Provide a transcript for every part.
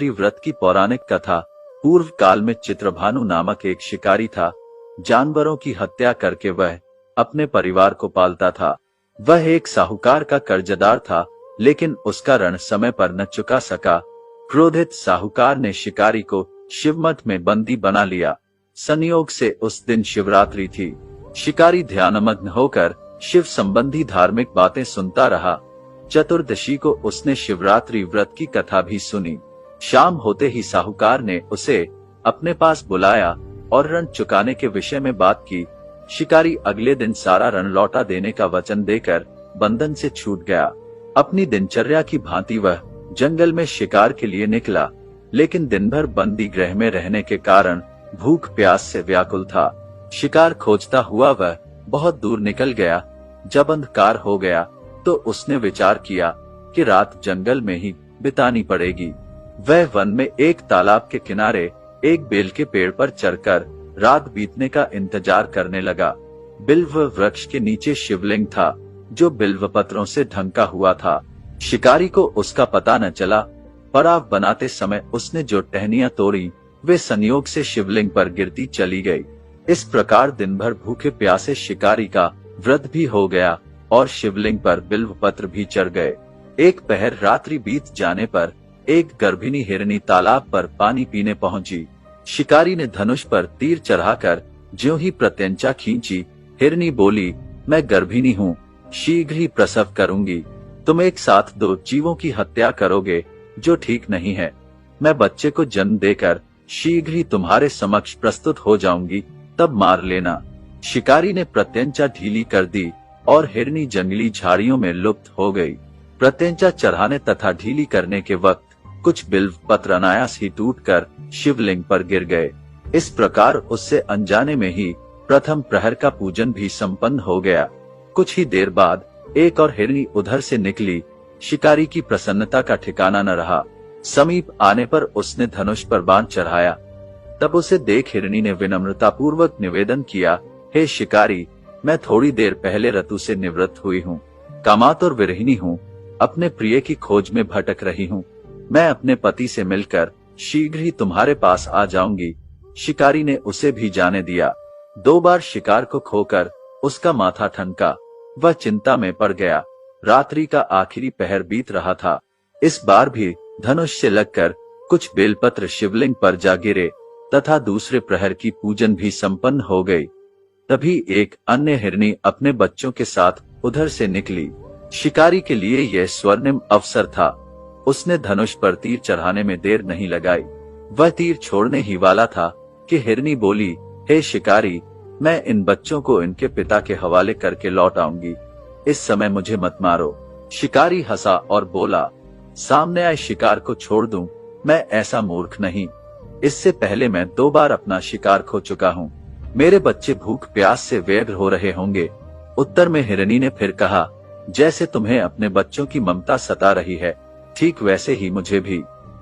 व्रत की पौराणिक कथा। पूर्व काल में चित्रभानु नामक एक शिकारी था। जानवरों की हत्या करके वह अपने परिवार को पालता था। वह एक साहूकार का कर्जदार था, लेकिन उसका ऋण समय पर न चुका सका। क्रोधित साहूकार ने शिकारी को शिवमठ में बंदी बना लिया। संयोग से उस दिन शिवरात्रि थी। शिकारी ध्यानमग्न होकर शिव संबंधी धार्मिक बातें सुनता रहा। चतुर्दशी को उसने शिवरात्रि व्रत की कथा भी सुनी। शाम होते ही साहूकार ने उसे अपने पास बुलाया और ऋण चुकाने के विषय में बात की। शिकारी अगले दिन सारा ऋण लौटा देने का वचन देकर बंधन से छूट गया। अपनी दिनचर्या की भांति वह जंगल में शिकार के लिए निकला, लेकिन दिन भर बंदी गृह में रहने के कारण भूख प्यास से व्याकुल था। शिकार खोजता हुआ वह बहुत दूर निकल गया। जब अंधकार हो गया तो उसने विचार किया कि रात जंगल में ही बितानी पड़ेगी। वह वन में एक तालाब के किनारे एक बेल के पेड़ पर चढ़कर रात बीतने का इंतजार करने लगा। बिल्व वृक्ष के नीचे शिवलिंग था, जो बिल्व पत्रों से ढंका हुआ था। शिकारी को उसका पता न चला। पड़ाव बनाते समय उसने जो टहनियां तोड़ी, वे संयोग से शिवलिंग पर गिरती चली गई। इस प्रकार दिन भर भूखे प्यासे शिकारी का व्रत भी हो गया और शिवलिंग पर बिल्व पत्र भी चढ़ गए। एक पहर रात्रि बीत जाने पर एक गर्भिणी हिरनी तालाब पर पानी पीने पहुंची। शिकारी ने धनुष पर तीर चढ़ाकर ज्यों ही प्रत्यंचा खींची, हिरनी बोली, मैं गर्भिणी हूँ, शीघ्र ही प्रसव करूंगी। तुम एक साथ दो जीवों की हत्या करोगे, जो ठीक नहीं है। मैं बच्चे को जन्म देकर शीघ्र ही तुम्हारे समक्ष प्रस्तुत हो जाऊंगी, तब मार लेना। शिकारी ने प्रत्यंचा ढीली कर दी और हिरनी जंगली झाड़ियों में लुप्त हो गई। प्रत्यंचा चढ़ाने तथा ढीली करने के वक्त कुछ बिल्व पत्र अनायास ही टूटकर शिवलिंग पर गिर गए। इस प्रकार उससे अनजाने में ही प्रथम प्रहर का पूजन भी संपन्न हो गया। कुछ ही देर बाद एक और हिरनी उधर से निकली। शिकारी की प्रसन्नता का ठिकाना न रहा। समीप आने पर उसने धनुष पर बाण चढ़ाया। तब उसे देख हिरनी ने विनम्रता पूर्वक निवेदन किया, हे शिकारी, मैं थोड़ी देर पहले ऋतु से निवृत्त हुई हूँ, कामातुर विरहिणी हूँ, अपने प्रिय की खोज में भटक रही हूँ। मैं अपने पति से मिलकर शीघ्र ही तुम्हारे पास आ जाऊंगी। शिकारी ने उसे भी जाने दिया। 2 बार शिकार को खोकर उसका माथा ठनका। वह चिंता में पड़ गया। रात्रि का आखिरी पहर बीत रहा था। इस बार भी धनुष से लगकर कुछ बेलपत्र शिवलिंग पर जा गिरे तथा दूसरे प्रहर की पूजन भी संपन्न हो गई। तभी एक अन्य हिरनी अपने बच्चों के साथ उधर से निकली। शिकारी के लिए यह स्वर्णिम अवसर था। उसने धनुष पर तीर चढ़ाने में देर नहीं लगाई। वह तीर छोड़ने ही वाला था कि हिरनी बोली, हे शिकारी, मैं इन बच्चों को इनके पिता के हवाले करके लौट आऊंगी। इस समय मुझे मत मारो। शिकारी हंसा और बोला, सामने आए शिकार को छोड़ दूं? मैं ऐसा मूर्ख नहीं। इससे पहले मैं 2 बार अपना शिकार खो चुका हूँ। मेरे बच्चे भूख प्यास से व्यग्र हो रहे होंगे। उत्तर में हिरनी ने फिर कहा, जैसे तुम्हें अपने बच्चों की ममता सता रही है, ठीक वैसे ही मुझे भी।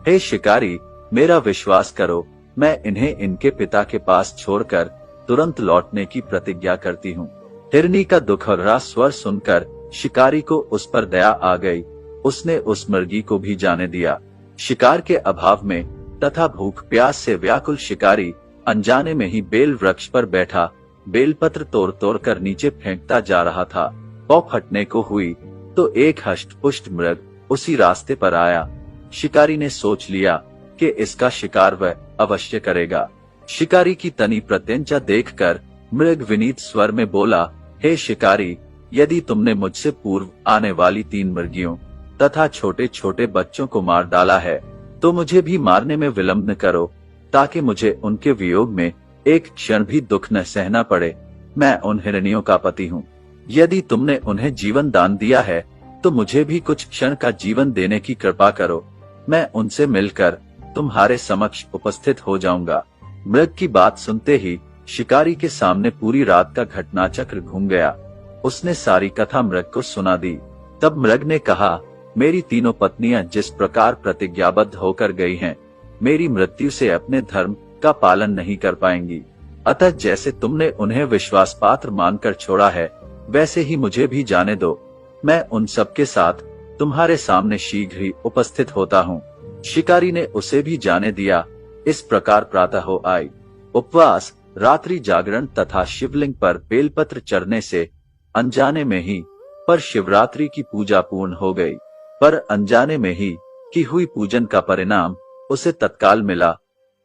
हे शिकारी, मेरा विश्वास करो, मैं इन्हें इनके पिता के पास छोड़कर तुरंत लौटने की प्रतिज्ञा करती हूँ। हिरनी का दुखभरा स्वर सुनकर शिकारी को उस पर दया आ गई। उसने उस मुर्गी को भी जाने दिया। शिकार के अभाव में तथा भूख प्यास से व्याकुल शिकारी अनजाने में ही बेल वृक्ष पर बैठा बेलपत्र तोड़ तोड़ कर नीचे फेंकता जा रहा था। पौ फटने को हुई तो एक हष्ट पुष्ट मृग उसी रास्ते पर आया। शिकारी ने सोच लिया कि इसका शिकार वह अवश्य करेगा। शिकारी की तनी प्रत्यंचा देखकर मृग विनीत स्वर में बोला, हे शिकारी, यदि तुमने मुझसे पूर्व आने वाली 3 मुर्गियों तथा छोटे छोटे बच्चों को मार डाला है, तो मुझे भी मारने में विलंब न करो, ताकि मुझे उनके वियोग में एक क्षण भी दुख न सहना पड़े। मैं उन हिरनियों का पति हूँ। यदि तुमने उन्हें जीवन दान दिया है, तो मुझे भी कुछ क्षण का जीवन देने की कृपा करो। मैं उनसे मिलकर तुम्हारे समक्ष उपस्थित हो जाऊंगा। मृग की बात सुनते ही शिकारी के सामने पूरी रात का घटनाचक्र घूम गया। उसने सारी कथा मृग को सुना दी। तब मृग ने कहा, मेरी 3 पत्नियां जिस प्रकार प्रतिज्ञाबद्ध होकर गई हैं, मेरी मृत्यु से अपने धर्म का पालन नहीं कर पाएंगी। अतः जैसे तुमने उन्हें विश्वास पात्र मानकर छोड़ा है, वैसे ही मुझे भी जाने दो। मैं उन सब के साथ तुम्हारे सामने शीघ्र ही उपस्थित होता हूँ। शिकारी ने उसे भी जाने दिया। इस प्रकार प्रातः हो आई। उपवास, रात्रि जागरण तथा शिवलिंग पर बेलपत्र चढ़ने से अनजाने में ही पर शिवरात्रि की पूजा पूर्ण हो गई। पर अनजाने में ही की हुई पूजन का परिणाम उसे तत्काल मिला।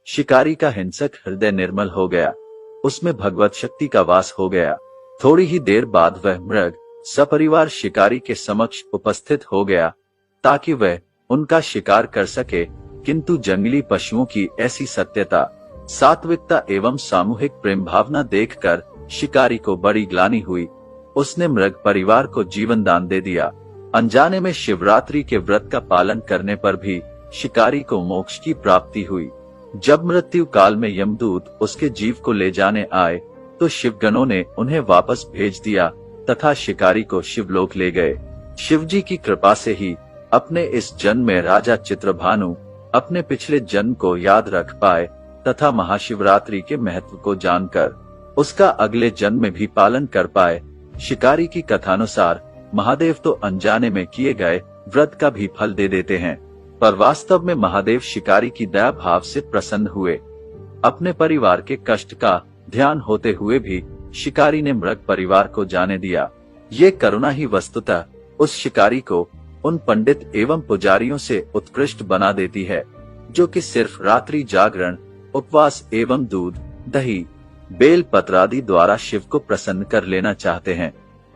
शिकारी का हिंसक हृदय निर्मल हो गया, उसमें भगवत शक्ति का वास हो गया। थोड़ी ही देर बाद वह मृग सपरिवार शिकारी के समक्ष उपस्थित हो गया ताकि वह उनका शिकार कर सके, किंतु जंगली पशुओं की ऐसी सत्यता, सात्विकता एवं सामूहिक प्रेम भावना देखकर शिकारी को बड़ी ग्लानि हुई। उसने मृग परिवार को जीवन दान दे दिया। अनजाने में शिवरात्रि के व्रत का पालन करने पर भी शिकारी को मोक्ष की प्राप्ति हुई। जब मृत्यु काल में यमदूत उसके जीव को ले जाने आए तो शिवगणों ने उन्हें वापस भेज दिया तथा शिकारी को शिवलोक ले गए। शिवजी की कृपा से ही अपने इस जन्म में राजा चित्रभानु अपने पिछले जन्म को याद रख पाए तथा महाशिवरात्रि के महत्व को जानकर उसका अगले जन्म में भी पालन कर पाए। शिकारी की कथानुसार महादेव तो अनजाने में किए गए व्रत का भी फल दे देते हैं, पर वास्तव में महादेव शिकारी की दया भाव से प्रसन्न हुए। अपने परिवार के कष्ट का ध्यान होते हुए भी शिकारी ने मृग परिवार को जाने दिया। ये करुणा ही वस्तुतः उस शिकारी को उन पंडित एवं पुजारियों से उत्कृष्ट बना देती है जो कि सिर्फ रात्रि जागरण, उपवास एवं दूध, दही, बेल पत्र आदि द्वारा शिव को प्रसन्न कर लेना चाहते हैं।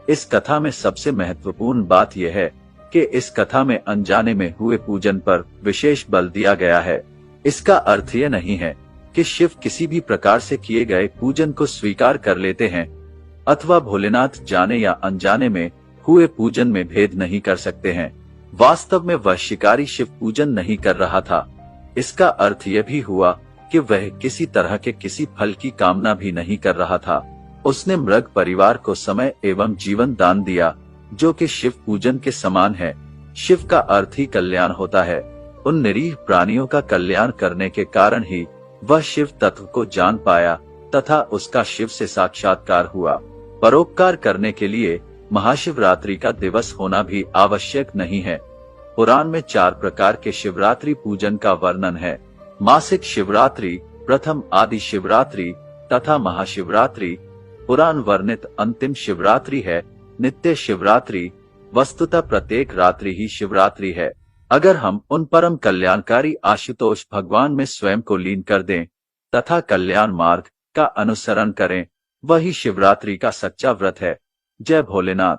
इस कथा में सबसे महत्वपूर्ण बात यह है कि इस कथा में अनजाने में हुए पूजन पर विशेष बल दिया गया है। इसका अर्थ यह नहीं है कि शिव किसी भी प्रकार से किए गए पूजन को स्वीकार कर लेते हैं अथवा भोलेनाथ जाने या अनजाने में हुए पूजन में भेद नहीं कर सकते हैं। वास्तव में वह शिकारी शिव पूजन नहीं कर रहा था। इसका अर्थ यह भी हुआ कि वह किसी तरह के किसी फल की कामना भी नहीं कर रहा था। उसने मृग परिवार को समय एवं जीवन दान दिया जो कि शिव पूजन के समान है। शिव का अर्थ ही कल्याण होता है। उन निरीह प्राणियों का कल्याण करने के कारण ही वह शिव तत्व को जान पाया तथा उसका शिव से साक्षात्कार हुआ। परोपकार करने के लिए महाशिवरात्रि का दिवस होना भी आवश्यक नहीं है। पुराण में 4 प्रकार के शिवरात्रि पूजन का वर्णन है। मासिक शिवरात्रि, प्रथम आदि शिवरात्रि तथा महाशिवरात्रि। पुराण वर्णित अंतिम शिवरात्रि है नित्य शिवरात्रि। वस्तुतः प्रत्येक रात्रि ही शिवरात्रि है। अगर हम उन परम कल्याणकारी आशुतोष भगवान में स्वयं को लीन कर दें तथा कल्याण मार्ग का अनुसरण करें, वही शिवरात्रि का सच्चा व्रत है। जय भोलेनाथ।